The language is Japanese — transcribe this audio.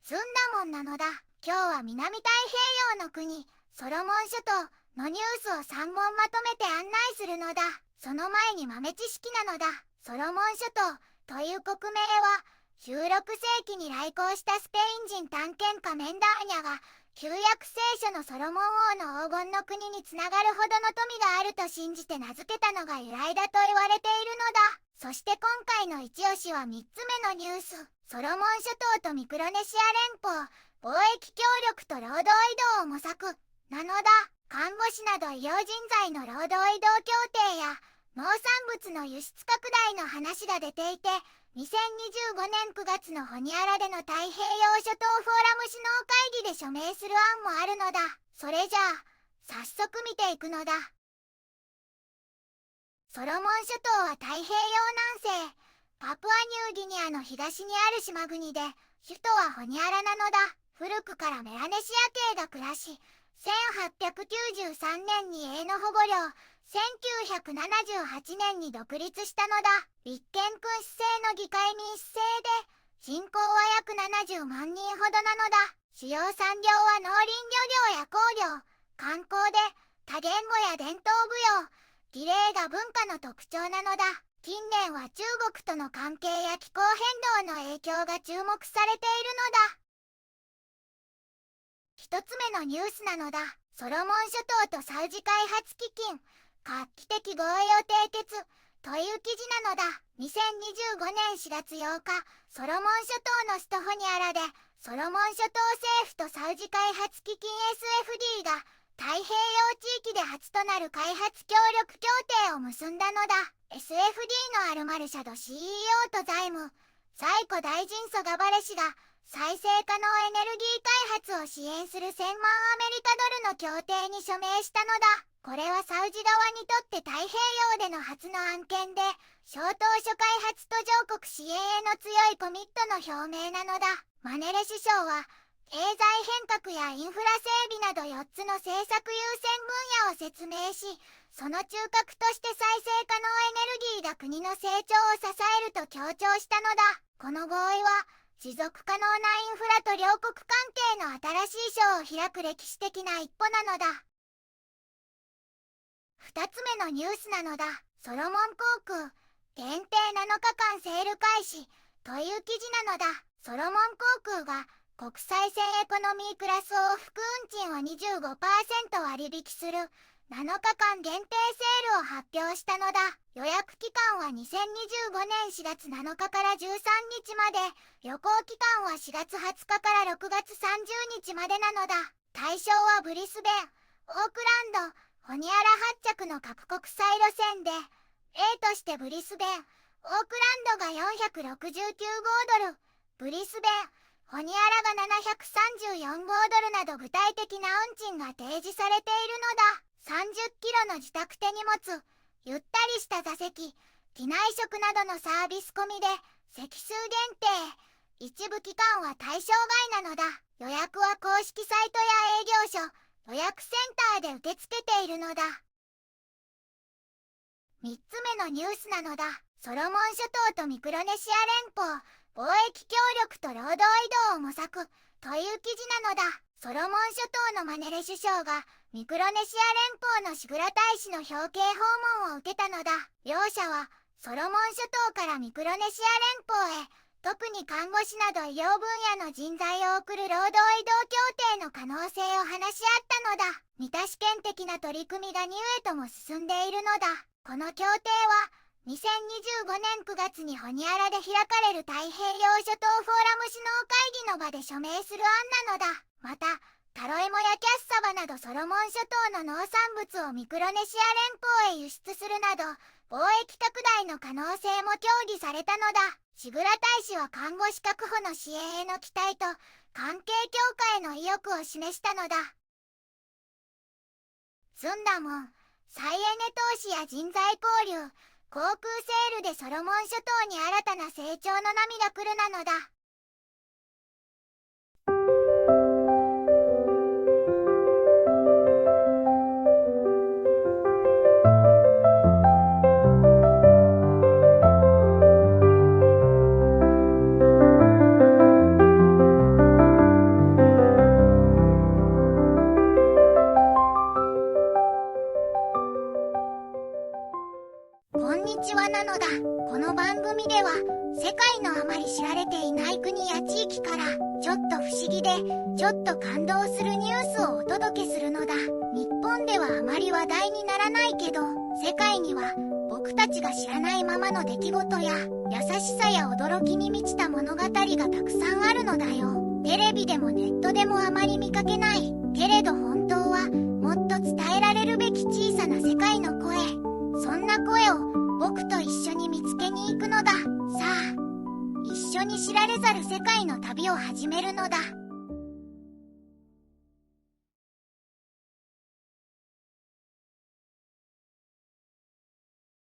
スンダモンなのだ。今日は南太平洋の国ソロモン諸島のニュースを3本まとめて案内するのだ。その前に豆知識なのだ。ソロモン諸島という国名は16世紀に来航したスペイン人探検家メンダーニャが旧約聖書のソロモン王の黄金の国につながるほどの富があると信じて名付けたのが由来だと言われているのだ。そして今回の一押しは3つ目のニュース。ソロモン諸島とミクロネシア連邦貿易協力と労働移動を模索なのだ。看護師など医療人材の労働移動協定や農産物の輸出拡大の話が出ていて、2025年9月のホニアラでの太平洋諸島フォーラム首脳会議で署名する案もあるのだ。それじゃあ早速見ていくのだ。ソロモン諸島は太平洋南西パプアニューギニアの東にある島国で、首都はホニアラなのだ。古くからメラネシア系が暮らし、1893年に英の保護領、1978年に独立したのだ。立憲君主制の議会民主制で、人口は約70万人ほどなのだ。主要産業は農林漁業や工業、観光で、多言語や伝統舞踊、儀礼が文化の特徴なのだ。近年は中国との関係や気候変動の影響が注目されているのだ。一つ目のニュースなのだ。ソロモン諸島とサウジ開発基金、画期的合意を締結という記事なのだ。2025年4月8日、ソロモン諸島の首都ホニアラで、ソロモン諸島政府とサウジ開発基金 SFD が太平洋地域で初となる開発協力協定を結んだのだ。SFD のアルマルシャド CEO と財務、サイコ大臣ソガバレ氏が再生可能エネルギー開発を支援する1000万アメリカドルの協定に署名したのだ。これはサウジ側にとって太平洋での初の案件で、小島諸開発途上国支援への強いコミットの表明なのだ。マネレ首相は、経済変革やインフラ整備など4つの政策優先分野を説明し、その中核として再生可能エネルギーが国の成長を支えると強調したのだ。この合意は、持続可能なインフラと両国関係の新しい章を開く歴史的な一歩なのだ。2つ目のニュースなのだ。ソロモン航空、限定7日間セール開始という記事なのだ。ソロモン航空が国際線エコノミークラス往復運賃を 25% 割引する7日間限定セールを発表したのだ。予約期間は2025年4月7日から13日まで、旅行期間は4月20日から6月30日までなのだ。対象はブリスベン、オークランド、ホニアラ発着の各国際路線で、A としてブリスベン、オークランドが469豪ドル、ブリスベン、ホニアラが734豪ドルなど具体的な運賃が提示されているのだ。30キロの自宅手荷物、ゆったりした座席、機内食などのサービス込みで、席数限定、一部期間は対象外なのだ。予約は公式サイトや営業所、予約センターで受け付けているのだ。3つ目のニュースなのだ。ソロモン諸島とミクロネシア連邦、貿易協力と労働移動を模索という記事なのだ。ソロモン諸島のマネレ首相がミクロネシア連邦のシグラ大使の表敬訪問を受けたのだ。両者はソロモン諸島からミクロネシア連邦へ、特に看護師など医療分野の人材を送る労働移動協定の可能性を話し合ったのだ。似た試験的な取り組みがニューへとも進んでいるのだ。この協定は2025年9月にホニアラで開かれる太平洋諸島フォーラム首脳会議の場で署名する案なのだ。また、タロイモやキャッサバなどソロモン諸島の農産物をミクロネシア連邦へ輸出するなど、貿易拡大の可能性も協議されたのだ。シグラ大使は看護師確保の支援への期待と関係強化への意欲を示したのだ。スンダモン、再エネ投資や人材交流、航空セールでソロモン諸島に新たな成長の波が来るなのだ。外のあまり知られていない国や地域からちょっと不思議でちょっと感動するニュースをお届けするのだ。日本ではあまり話題にならないけど、世界には僕たちが知らないままの出来事や優しさや驚きに満ちた物語がたくさんあるのだよ。テレビでもネットでもあまり見かけない。けれど本当はもっと伝えられるべき小さな世界の声。そんな声を僕と一緒に見つけに行くのだ。さあ、一緒に知られざる世界の旅を始めるのだ。